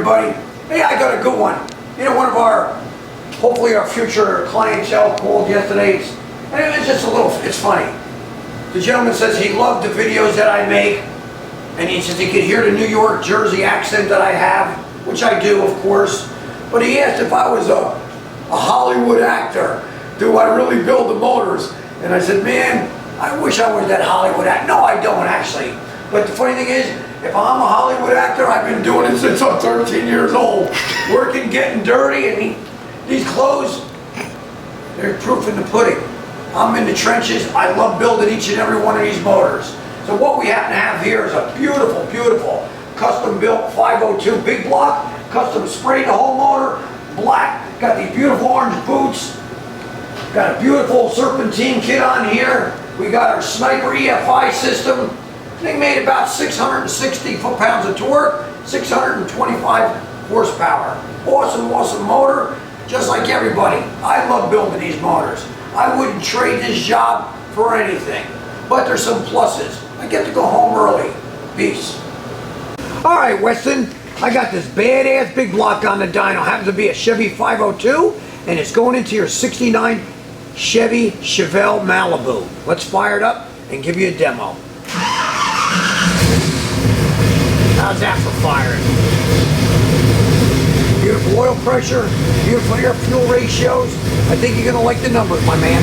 everybody. Hey, I got a good one. You know, one of our, hopefully our future clientele called yesterday, and it's just a little, it's funny. The gentleman says he loved the videos that I make, and he says he could hear the New York, Jersey accent that I have, which I do, of course. But he asked if I was a Hollywood actor, do I really build the motors? And I said, man, I wish I was that Hollywood actor. No, I don't actually. But the funny thing is, if I'm a Hollywood actor, I've been doing it since I'm 13 years old. Working, getting dirty, and these clothes, they're proof in the pudding. I'm in the trenches. I love building each and every one of these motors. So what we happen to have here is a beautiful, beautiful custom built 502 big block, custom sprayed the whole motor, black, got these beautiful orange boots, got a beautiful serpentine kit on here. We got our Sniper EFI system. They made about 660 foot-pounds of torque, 625 horsepower. Awesome, awesome motor, just like everybody. I love building these motors. I wouldn't trade this job for anything. But there's some pluses. I get to go home early. Peace. All right, Weston, I got this badass big block on the dyno. Happens to be a Chevy 502, and it's going into your 69 Chevy Chevelle Malibu. Let's fire it up and give you a demo. How's that for firing? Beautiful oil pressure, beautiful air fuel ratios. I think you're gonna like the numbers, my man.